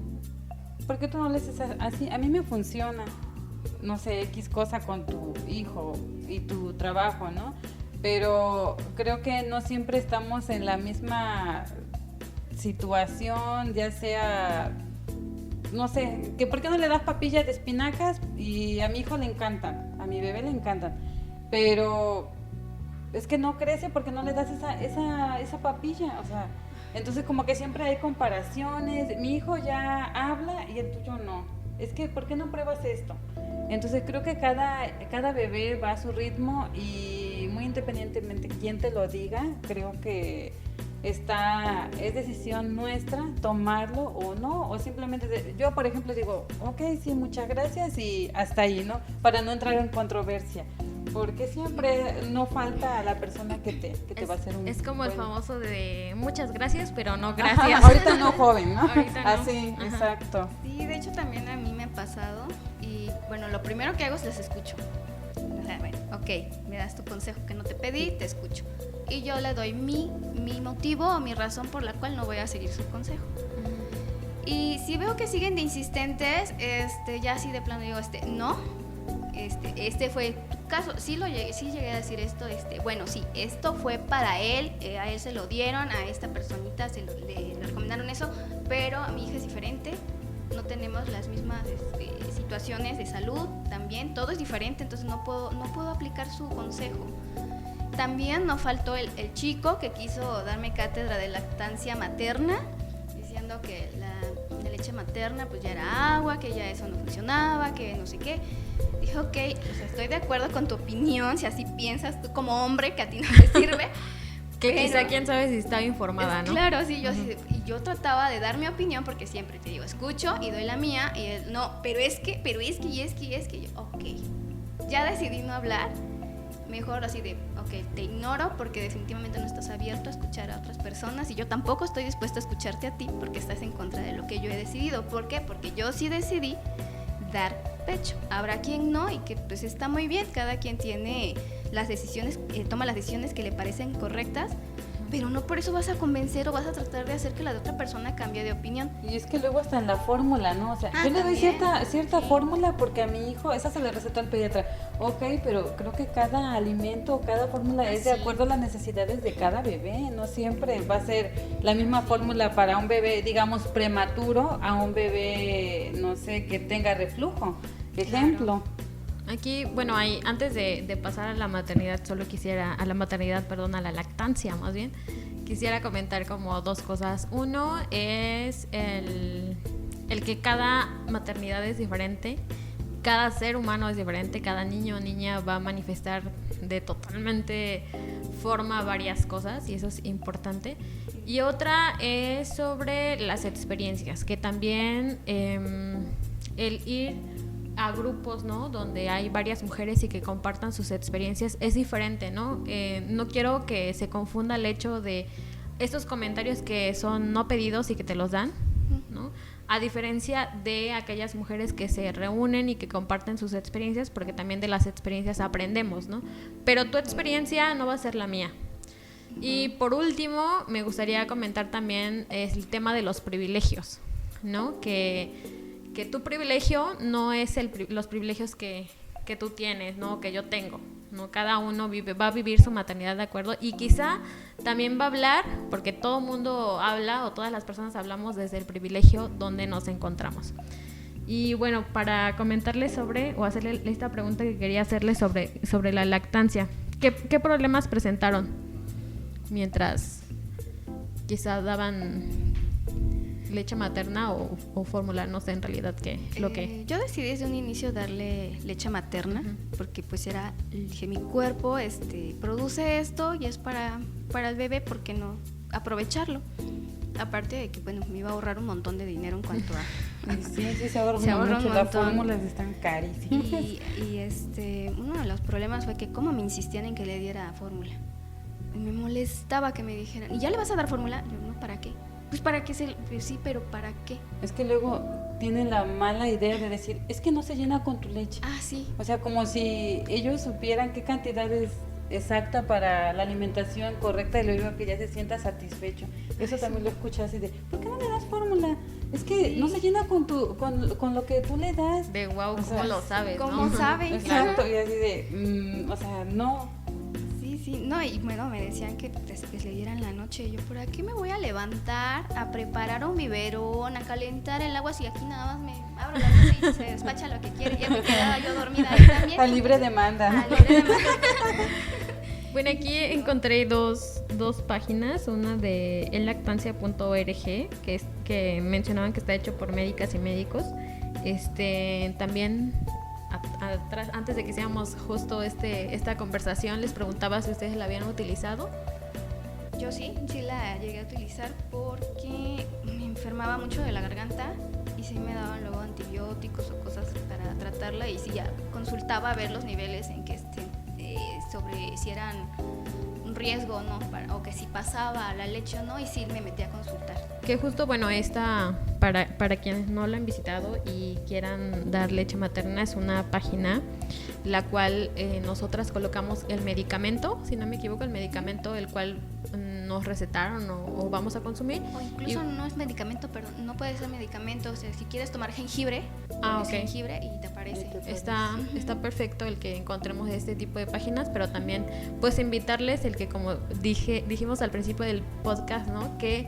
¿por qué tú no le haces así? A mí me funciona, no sé, X cosa con tu hijo y tu trabajo, ¿no? Pero creo que no siempre estamos en la misma situación, ya sea, no sé, que ¿por qué no le das papillas de espinacas? Y a mi hijo le encantan, a mi bebé le encantan, pero es que no crece porque no le das esa papilla, o sea, entonces como que siempre hay comparaciones, mi hijo ya habla y el tuyo no, es que ¿por qué no pruebas esto? Entonces creo que cada bebé va a su ritmo y muy independientemente quién te lo diga, creo que es decisión nuestra tomarlo o no, o simplemente yo por ejemplo digo, ok, sí, muchas gracias y hasta ahí, ¿no? Para no entrar en controversia, porque siempre no falta a la persona que te va a hacer un... Es como el famoso de muchas gracias, pero no Ajá, gracias. ahorita no, joven, ¿no? Ahorita no. Así, Ajá. exacto. Sí, de hecho también a mí me ha pasado y bueno, lo primero que hago es les escucho. O sea, bueno, ok, me das tu consejo que no te pedí, te escucho. Y yo le doy mi motivo o mi razón por la cual no voy a seguir su consejo. Y si veo que siguen de insistentes, ya así de plano digo, no, este fue tu caso, sí llegué a decir esto, bueno, sí, esto fue para él, a él se lo dieron, a esta personita le recomendaron eso, pero a mi hija es diferente, no tenemos las mismas situaciones de salud, también, todo es diferente, entonces no puedo aplicar su consejo. También no faltó el chico que quiso darme cátedra de lactancia materna, diciendo que la leche materna pues ya era agua, que ya eso no funcionaba, que no sé qué. Dije, ok, o sea, estoy de acuerdo con tu opinión, si así piensas tú como hombre que a ti no te sirve. Que pero, quizá quién sabe si estaba informada, ¿no? Claro, sí, yo trataba de dar mi opinión porque siempre te digo, escucho y doy la mía y él, no, pero es que, yo, ok, ya decidí no hablar. Mejor así de, ok, te ignoro porque definitivamente no estás abierto a escuchar a otras personas y yo tampoco estoy dispuesta a escucharte a ti porque estás en contra de lo que yo he decidido. ¿Por qué? Porque yo sí decidí dar pecho. Habrá quien no y que pues está muy bien, cada quien tiene las decisiones, toma las decisiones que le parecen correctas, pero no por eso vas a convencer o vas a tratar de hacer que la de otra persona cambie de opinión. Y es que luego hasta en la fórmula, ¿no? O sea, yo le doy cierta sí, fórmula porque a mi hijo, esa se le recetó al pediatra. Ok, pero creo que cada alimento o cada fórmula es de acuerdo a las necesidades de cada bebé. No siempre va a ser la misma fórmula para un bebé, digamos, prematuro a un bebé, no sé, que tenga reflujo. Ejemplo. Claro. Aquí, bueno, antes de pasar a la maternidad, a la lactancia más bien, quisiera comentar como dos cosas. Uno es el que cada maternidad es diferente, cada ser humano es diferente, cada niño o niña va a manifestar de totalmente forma varias cosas y eso es importante. Y otra es sobre las experiencias, que también el ir a grupos, ¿no? Donde hay varias mujeres y que compartan sus experiencias es diferente, ¿no? No quiero que se confunda el hecho de estos comentarios que son no pedidos y que te los dan, ¿no? A diferencia de aquellas mujeres que se reúnen y que comparten sus experiencias, porque también de las experiencias aprendemos, ¿no? Pero tu experiencia no va a ser la mía. Y por último, me gustaría comentar también el tema de los privilegios, ¿no? Que tu privilegio no es los privilegios que tú tienes, ¿no? Que yo tengo, ¿no? Cada uno va a vivir su maternidad de acuerdo y quizá también va a hablar, porque todo mundo habla o todas las personas hablamos desde el privilegio donde nos encontramos. Y bueno, para comentarles o hacerle esta pregunta que quería hacerles sobre la lactancia, ¿qué problemas presentaron mientras quizá daban leche materna o fórmula, no sé en realidad qué lo que. Yo decidí desde un inicio darle leche materna, porque pues dije, mi cuerpo produce esto y es para el bebé, ¿por qué no aprovecharlo? Aparte de que, bueno, me iba a ahorrar un montón de dinero en cuanto a... Sí, se ahorra mucho, las fórmulas están carísimas. Y uno de los problemas fue que como me insistían en que le diera fórmula. Me molestaba que me dijeran, ¿y ya le vas a dar fórmula? Yo, no, ¿para qué? Pues para que pues sí, pero ¿para qué? Es que luego tienen la mala idea de decir, es que no se llena con tu leche. Ah, sí. O sea, como si ellos supieran qué cantidad es exacta para la alimentación correcta y luego que ya se sienta satisfecho. Eso también lo escuchas así de, ¿por qué no le das fórmula? Es que no se llena con lo que tú le das. De wow, ¿cómo lo sabes? ¿Cómo sabes? Exacto, y así de, o sea, no. Sí, no, y bueno, me decían que le dieran la noche. Y yo, ¿por aquí me voy a levantar a preparar un biberón, a calentar el agua? Si aquí nada más me abro la luz y se despacha lo que quiere. Ya me quedaba yo dormida ahí también. A libre demanda. Bueno, aquí encontré dos páginas, una de elactancia.org, que mencionaban que está hecho por médicas y médicos. También atrás, antes de que hiciéramos justo esta conversación, les preguntaba si ustedes la habían utilizado. Yo sí la llegué a utilizar porque me enfermaba mucho de la garganta y sí me daban luego antibióticos o cosas para tratarla, y sí ya consultaba a ver los niveles en que sobre si eran un riesgo o no, o que si pasaba la leche o no, y sí me metí a consultar. Que justo, bueno, esta, para quienes no la han visitado y quieran dar leche materna, es una página la cual nosotras colocamos el medicamento, si no me equivoco, el medicamento el cual nos recetaron o vamos a consumir. O incluso no es medicamento, pero no puede ser medicamento. O sea, si quieres tomar jengibre, okay, jengibre y te aparece. Está perfecto el que encontremos este tipo de páginas, pero también pues invitarles el que, como dijimos al principio del podcast, ¿no? Que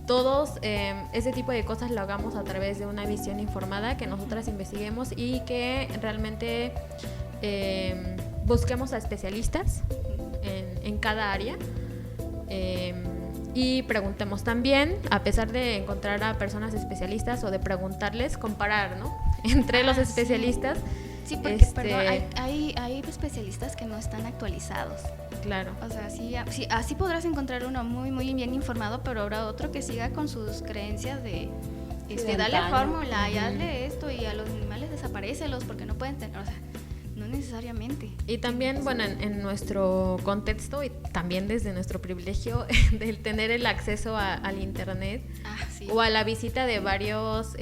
todos ese tipo de cosas lo hagamos a través de una visión informada, que nosotras investiguemos y que realmente busquemos a especialistas en cada área. Y preguntemos también, a pesar de encontrar a personas especialistas o de preguntarles, comparar, ¿no? Entre los especialistas. Sí, porque perdón, hay especialistas que no están actualizados. Claro. O sea, sí, así podrás encontrar uno muy, muy bien informado, pero habrá otro que siga con sus creencias de dale fórmula y hazle esto, y a los animales desaparécelos porque no pueden tener, o sea, no necesariamente. Y también, bueno, en nuestro contexto y también desde nuestro privilegio del tener el acceso al internet, sí, o a la visita de varios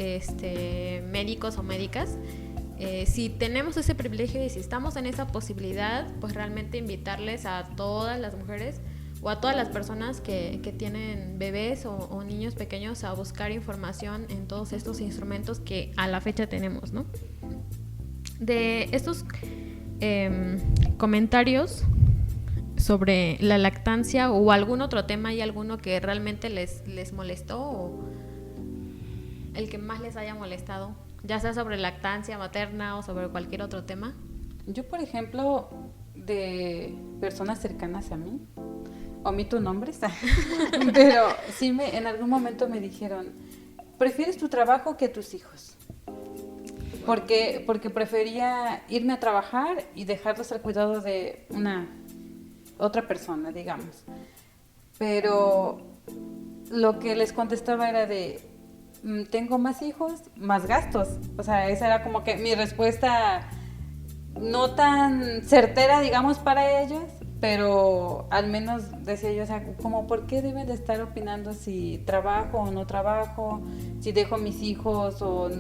médicos o médicas, si tenemos ese privilegio y si estamos en esa posibilidad, pues realmente invitarles a todas las mujeres o a todas las personas que tienen bebés o niños pequeños a buscar información en todos estos instrumentos que a la fecha tenemos, ¿no? De estos comentarios sobre la lactancia o algún otro tema, ¿hay alguno que realmente les molestó o el que más les haya molestado? Ya sea sobre lactancia materna o sobre cualquier otro tema. Yo, por ejemplo, de personas cercanas a mí, omito nombres, pero sí en algún momento me dijeron, ¿prefieres tu trabajo que a tus hijos? Porque prefería irme a trabajar y dejarlos al cuidado de otra persona, digamos. Pero lo que les contestaba era tengo más hijos, más gastos. O sea, esa era como que mi respuesta no tan certera, digamos, para ellos, pero al menos decía yo, o sea, como ¿por qué deben de estar opinando si trabajo o no trabajo, si dejo a mis hijos o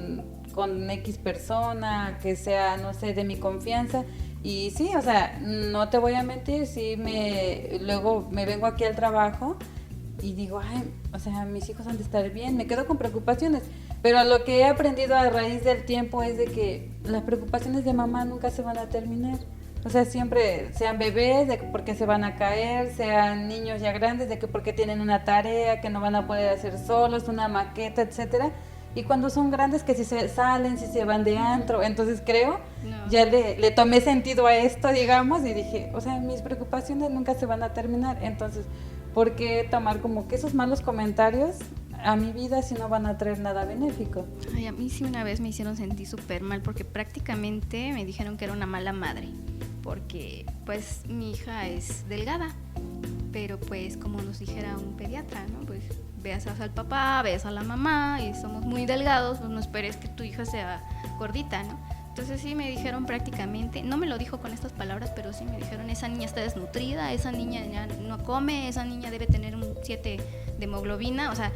con X persona, que sea, no sé, de mi confianza? Y sí, o sea, no te voy a mentir, sí luego me vengo aquí al trabajo y digo, o sea, mis hijos han de estar bien, me quedo con preocupaciones, pero lo que he aprendido a raíz del tiempo es de que las preocupaciones de mamá nunca se van a terminar. O sea, siempre sean bebés, de que porque se van a caer, sean niños ya grandes, de que porque tienen una tarea que no van a poder hacer solos, una maqueta, etcétera. Y cuando son grandes, que si se salen, si se van de antro. Entonces ya le tomé sentido a esto, digamos, y dije, o sea, mis preocupaciones nunca se van a terminar. Entonces, ¿por qué tomar como que esos malos comentarios a mi vida si no van a traer nada benéfico? Ay, a mí sí una vez me hicieron sentir súper mal porque prácticamente me dijeron que era una mala madre, porque pues mi hija es delgada, pero pues como nos dijera un pediatra, ¿no? Pues veas al papá, veas a la mamá y somos muy delgados, pues no esperes que tu hija sea gordita, ¿no? Entonces sí me dijeron prácticamente, no me lo dijo con estas palabras, pero sí me dijeron, esa niña está desnutrida, esa niña ya no come, esa niña debe tener un 7 de hemoglobina, o sea,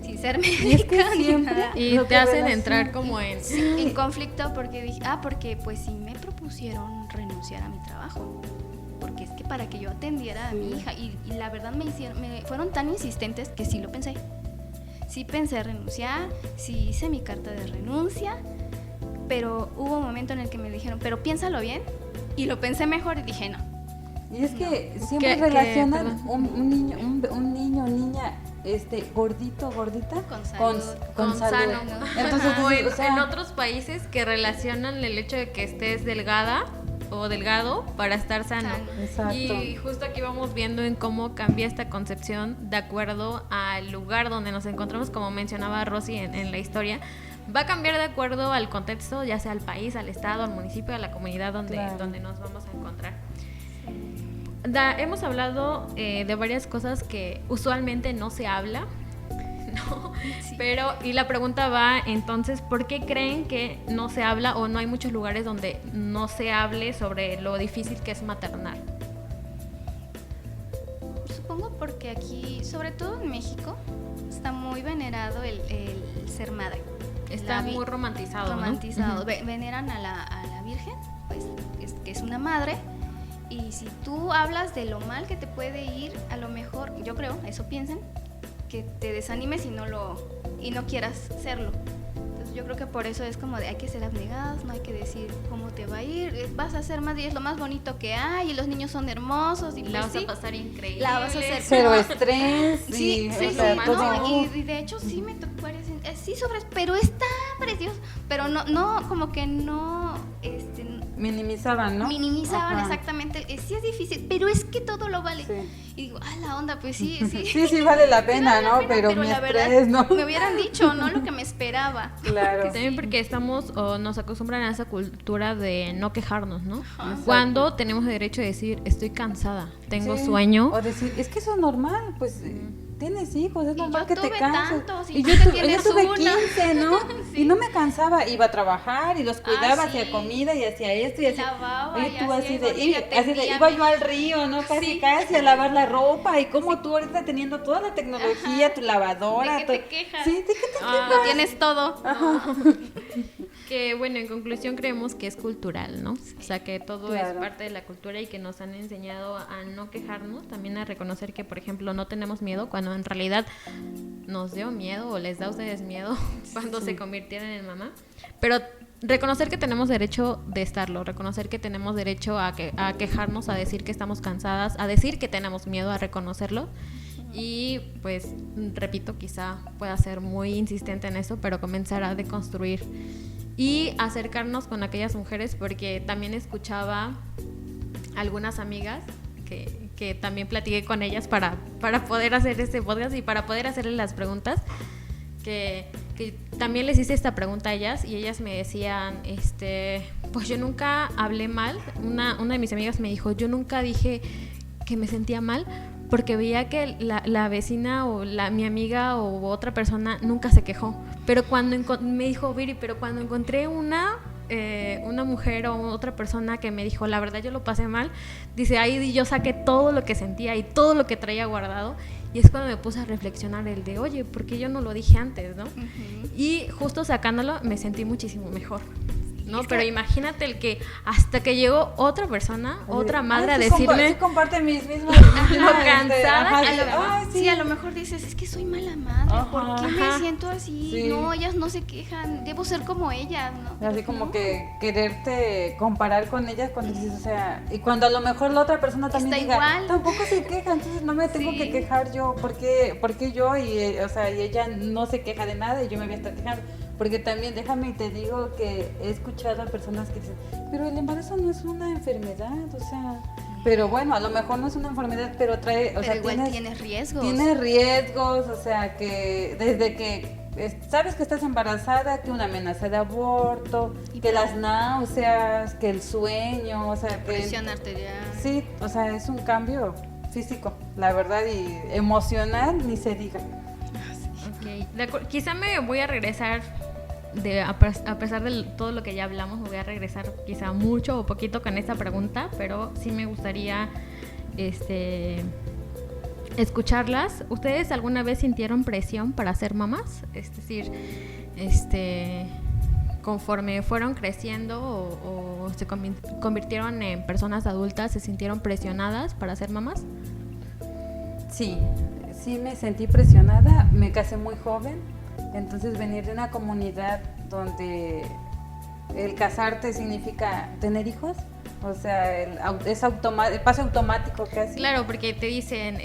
sin ser médica ni nada. Y te hacen entrar como en conflicto porque dije, porque pues sí me propusieron renunciar a mi trabajo, porque es que para que yo atendiera a mi hija, y la verdad me fueron tan insistentes que sí lo pensé. Sí pensé renunciar, sí hice mi carta de renuncia, pero hubo un momento en el que me dijeron, pero piénsalo bien, y lo pensé mejor y dije no. Y es que siempre relacionan un niño, niña, gordito, gordita, con salud. Sano. Entonces, en otros países que relacionan el hecho de que estés delgada o delgado para estar sano. Exacto. Y justo aquí vamos viendo en cómo cambia esta concepción de acuerdo al lugar donde nos encontramos, como mencionaba Rosy en la historia. Va a cambiar de acuerdo al contexto, ya sea al país, al estado, al municipio, a la comunidad donde nos vamos a encontrar. Hemos hablado de varias cosas que usualmente no se habla, ¿no? Sí. Pero, y la pregunta va entonces, ¿por qué creen que no se habla o no hay muchos lugares donde no se hable sobre lo difícil que es maternar? Supongo porque aquí, sobre todo en México, está muy venerado el ser madre. Está muy romantizado, ¿no? Uh-huh. Veneran a la Virgen, pues que es una madre, y si tú hablas de lo mal que te puede ir, a lo mejor, yo creo, eso piensan, que te desanimes y no quieras serlo. Entonces yo creo que por eso es como de hay que ser abnegadas, no hay que decir cómo te va a ir, vas a ser madre y es lo más bonito que hay, y los niños son hermosos, y la vas a pasar increíble, la vas a hacer cero estrés, sí, y de hecho sí me tocó pero está precioso, pero no como que no minimizaban, ¿no? Minimizaban. Ajá. Exactamente, sí es difícil, pero es que todo lo vale. Sí. Y digo, la onda, pues sí. sí vale la pena, ¿no? Pero mi la estrés, verdad, ¿no? Me hubieran dicho, ¿no? Lo que me esperaba. Claro. También porque nos acostumbran a esa cultura de no quejarnos, ¿no? Ajá. Cuando tenemos derecho a decir, estoy cansada, tengo sueño. O decir, es que eso es normal, pues... Tienes hijos, es normal que te canses. Y yo tuve 15, ¿no? Sí. Y no me cansaba, iba a trabajar y los cuidaba, hacía comida y hacía esto y hacía. Lavaba, y tú así de iba yo al río, ¿no? Casi a lavar la ropa, y como tú ahorita teniendo toda la tecnología, tu lavadora. ¿De qué te quejas? Sí, ¿de qué te quejas? Lo tienes todo. Ajá. Que bueno, en conclusión creemos que es cultural, ¿no? O sea, que todo es parte de la cultura y que nos han enseñado a no quejarnos, también a reconocer que, por ejemplo, no tenemos miedo cuando en realidad nos dio miedo o les da a ustedes miedo cuando se convirtieron en mamá. Pero reconocer que tenemos derecho de estarlo, reconocer que tenemos derecho a quejarnos, a decir que estamos cansadas, a decir que tenemos miedo, a reconocerlo. Y pues, repito, quizá pueda ser muy insistente en eso, pero comenzar a deconstruir y acercarnos con aquellas mujeres, porque también escuchaba algunas amigas que también platiqué con ellas para poder hacer este podcast y para poder hacerles las preguntas, que también les hice esta pregunta a ellas y ellas me decían, pues yo nunca hablé mal. Una de mis amigas me dijo, yo nunca dije que me sentía mal, porque veía que la vecina o mi amiga o otra persona nunca se quejó. Pero me dijo, Viri, pero cuando encontré una mujer o otra persona que me dijo, la verdad yo lo pasé mal, dice, ahí yo saqué todo lo que sentía y todo lo que traía guardado. Y es cuando me puse a reflexionar el de, oye, ¿por qué yo no lo dije antes, no? Uh-huh. Y justo sacándolo me sentí muchísimo mejor, ¿no? Pero imagínate el que hasta que llegó otra persona, otra madre a decirme... Sí comparte mis mismas... lo cansada. A lo mejor dices, es que soy mala madre, ¿por qué me siento así? Sí. No, ellas no se quejan, debo ser como ellas, ¿no? Así como que quererte comparar con ellas cuando dices, o sea... Y cuando a lo mejor la otra persona también está diga, igual. Tampoco se queja, entonces no me tengo que quejar yo, ¿por qué yo? Y ella no se queja de nada y yo me voy a estar quejando. Porque también, déjame y te digo que he escuchado a personas que dicen, pero el embarazo no es una enfermedad, o sea, Pero bueno, a lo mejor no es una enfermedad, pero trae, o Pero sea, igual tienes riesgos. Tienes riesgos, o sea, que desde que sabes que estás embarazada, que una amenaza de aborto, que las náuseas, que el sueño, o sea, que presión arterial. Sí, o sea, es un cambio físico, la verdad, y emocional, ni se diga. Ok, quizá me voy a regresar, a pesar de todo lo que ya hablamos, me voy a regresar quizá mucho o poquito con esta pregunta, pero sí me gustaría escucharlas. ¿Ustedes alguna vez sintieron presión para ser mamás? Es decir, conforme fueron creciendo o se convirtieron en personas adultas, ¿se sintieron presionadas para ser mamás? Sí, sí me sentí presionada, me casé muy joven, entonces venir de una comunidad donde el casarte significa tener hijos, o sea, el paso automático casi. Claro, porque te dicen,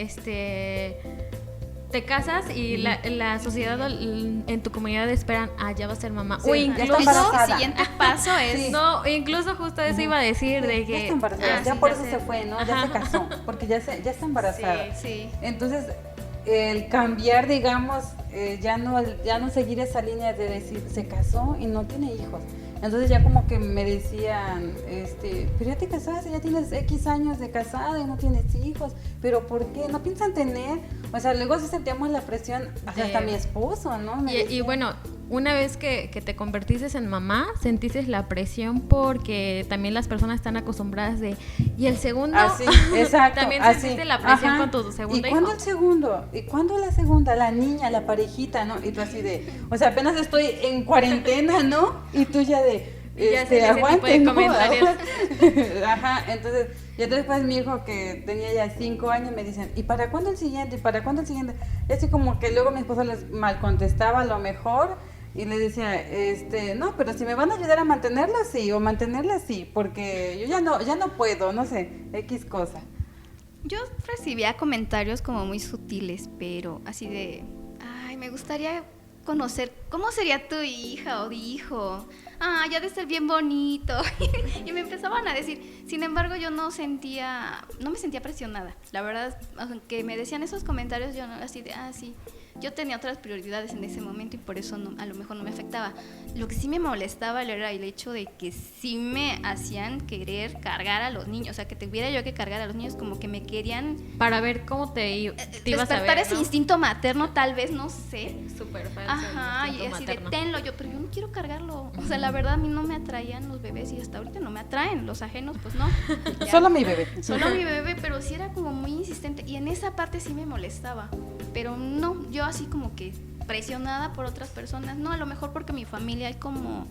te casas y la sociedad en tu comunidad esperan, ya va a ser mamá. Sí, o incluso el siguiente paso es... Sí. No, incluso justo eso iba a decir, de que... Ya está embarazada, ya sí, por ya eso sé. se fue, ¿no? Ajá. Ya se casó, porque ya está embarazada. Sí. Entonces, el cambiar, digamos, ya no seguir esa línea de decir, se casó y no tiene hijos. Entonces ya como que me decían, pero ya te casaste, ya tienes X años de casada y no tienes hijos, pero ¿por qué? ¿No piensan tener? O sea, luego sí sentíamos la presión, hasta mi esposo, ¿no? Y bueno, una vez que te convertiste en mamá, sentiste la presión porque también las personas están acostumbradas de... Y el segundo... Así, exacto. También así. sentiste la presión Ajá. con tu segundo ¿Y cuándo hijo. el segundo? ¿Y cuándo la segunda? La niña, la parejita, ¿no? Y tú así de... O sea, apenas estoy en cuarentena, ¿no? Y tú ya de... Ya sé, ese aguante, tipo de ¿no? comentarios. Ajá, entonces... Y después mi hijo, que tenía ya 5 años, me dicen, ¿y para cuándo el siguiente? ¿Y para cuándo el siguiente? Y así como que luego mi esposo les mal contestaba a lo mejor... Y le decía, no, pero si me van a ayudar a mantenerlo, sí, o mantenerla, sí, porque yo ya no puedo, no sé, X cosa. Yo recibía comentarios como muy sutiles, pero así de, ay, me gustaría conocer cómo sería tu hija o hijo. Ya de ser bien bonito. Y me empezaban a decir, sin embargo, yo no me sentía presionada. La verdad, aunque me decían esos comentarios, yo no, así de, sí. Yo tenía otras prioridades en ese momento y por eso a lo mejor no me afectaba. Lo que sí me molestaba era el hecho de que sí me hacían querer cargar a los niños, o sea, que tuviera yo que cargar a los niños, como que me querían... Para ver cómo te ibas a ver, despertar ese ¿no? instinto materno, tal vez, no sé. Súper falso. Ajá, y así de tenlo yo, pero yo no quiero cargarlo. O sea, la verdad a mí no me atraían los bebés y hasta ahorita no me atraen, los ajenos pues no. Ya. Solo mi bebé. Solo mi bebé, pero sí era como muy insistente y en esa parte sí me molestaba, pero no, yo así como que presionada por otras personas, no, a lo mejor porque en mi familia hay como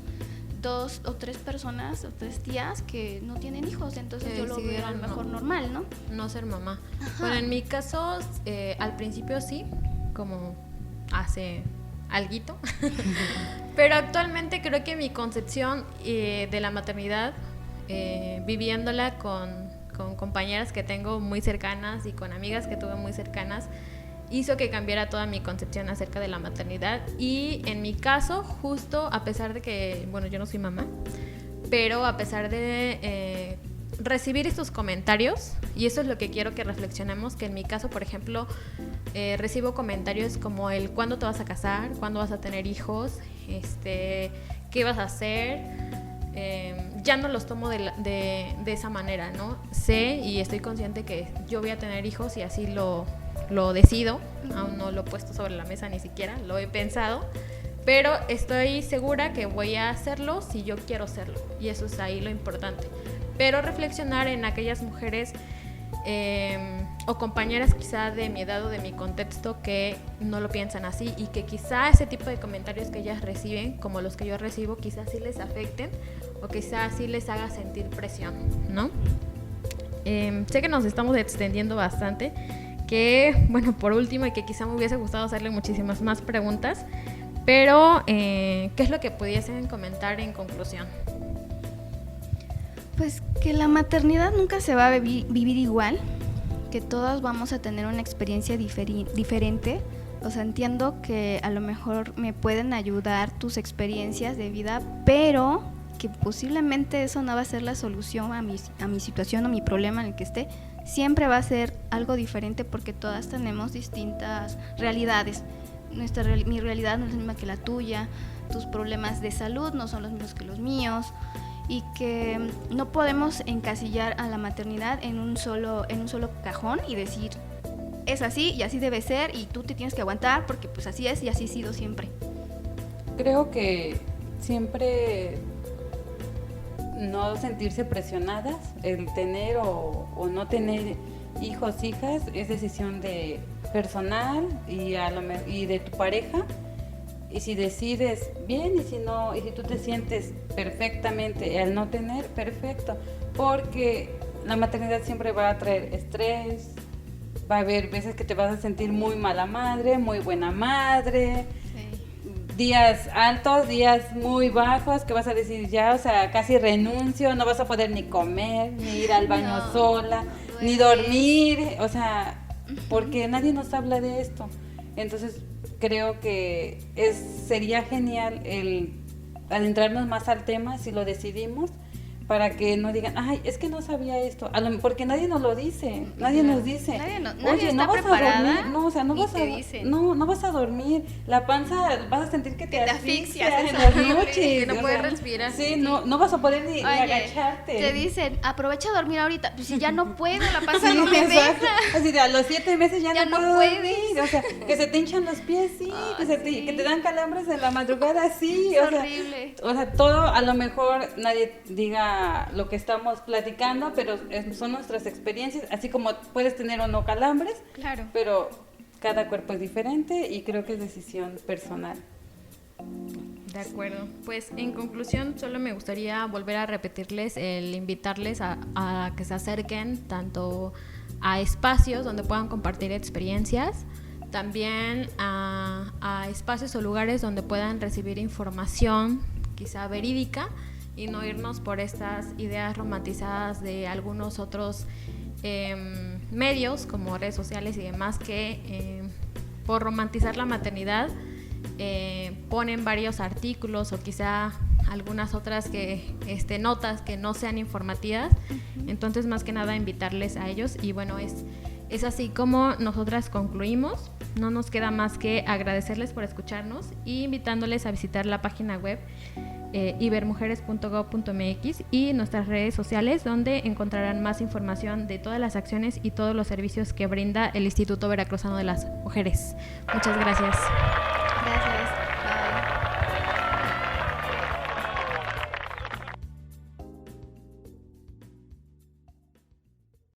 2 o 3 personas o 3 tías que no tienen hijos, entonces yo lo veo a lo mejor normal, ¿no? No ser mamá. Ajá. Bueno, en mi caso, al principio sí, como hace alguito, pero actualmente creo que mi concepción de la maternidad, viviéndola con compañeras que tengo muy cercanas y con amigas que tuve muy cercanas, hizo que cambiara toda mi concepción acerca de la maternidad. Y en mi caso, justo a pesar de que, bueno, yo no soy mamá, pero a pesar de recibir estos comentarios, y eso es lo que quiero que reflexionemos, que en mi caso, por ejemplo, recibo comentarios como el ¿cuándo te vas a casar? ¿Cuándo vas a tener hijos? ¿Qué vas a hacer? Ya no los tomo de esa manera, ¿no? Sé y estoy consciente que yo voy a tener hijos y así lo decido. Aún no lo he puesto sobre la mesa, ni siquiera lo he pensado, pero estoy segura que voy a hacerlo si yo quiero hacerlo, y eso es ahí lo importante. Pero reflexionar en aquellas mujeres o compañeras quizá de mi edad o de mi contexto que no lo piensan así, y que quizá ese tipo de comentarios que ellas reciben, como los que yo recibo, quizás sí les afecten o quizás sí les haga sentir presión, ¿no? Sé que nos estamos extendiendo bastante, que bueno, por último, y que quizá me hubiese gustado hacerle muchísimas más preguntas, pero ¿qué es lo que pudiesen comentar en conclusión? Pues que la maternidad nunca se va a vivir igual, que todos vamos a tener una experiencia diferente. O sea, entiendo que a lo mejor me pueden ayudar tus experiencias de vida, pero que posiblemente eso no va a ser la solución a mi situación o mi problema en el que esté. Siempre va a ser algo diferente porque todas tenemos distintas realidades. Mi realidad no es la misma que la tuya, tus problemas de salud no son los mismos que los míos, y que no podemos encasillar a la maternidad en un solo cajón y decir es así y así debe ser y tú te tienes que aguantar porque pues así es y así ha sido siempre. Creo que siempre no sentirse presionadas, el tener o no tener hijos, hijas, es decisión de personal y de tu pareja. Y si decides bien, y si no, y si tú te sientes perfectamente al no tener, perfecto, porque la maternidad siempre va a traer estrés, va a haber veces que te vas a sentir muy mala madre, muy buena madre, días altos, días muy bajos, que vas a decir ya, o sea, casi renuncio, no vas a poder ni comer, ni ir al baño sola, ni dormir, o sea, porque nadie nos habla de esto. Entonces, creo que sería genial el adentrarnos más al tema si lo decidimos, para que no digan, ay, es que no sabía esto, porque nadie nos lo dice, nadie nos dice, nadie oye, está no vas preparada, a dormir, no, o sea, no vas a dormir, la panza vas a sentir que te asfixias en las noches, que no puedes respirar. Sí, no vas a poder ni agacharte. Te dicen, aprovecha a dormir ahorita, pues si ya no puedo, la panza no me exacto. deja. Así de a los 7 meses ya no puedo puedes dormir, o sea, que se te hinchan los pies, sí, que te dan calambres en la madrugada, sí, es horrible. O sea, todo, a lo mejor nadie diga lo que estamos platicando, pero son nuestras experiencias, así como puedes tener o no calambres, claro, pero cada cuerpo es diferente y creo que es decisión personal. De acuerdo. Pues en conclusión, solo me gustaría volver a repetirles, el invitarles a que se acerquen tanto a espacios donde puedan compartir experiencias, también a espacios o lugares donde puedan recibir información quizá verídica, y no irnos por estas ideas romantizadas de algunos otros medios como redes sociales y demás que por romantizar la maternidad ponen varios artículos o quizá algunas otras notas que no sean informativas. Entonces, más que nada, invitarles a ellos. Y bueno, es así como nosotras concluimos. No nos queda más que agradecerles por escucharnos y invitándoles a visitar la página web ibermujeres.gov.mx y nuestras redes sociales, donde encontrarán más información de todas las acciones y todos los servicios que brinda el Instituto Veracruzano de las Mujeres. Muchas gracias. Gracias.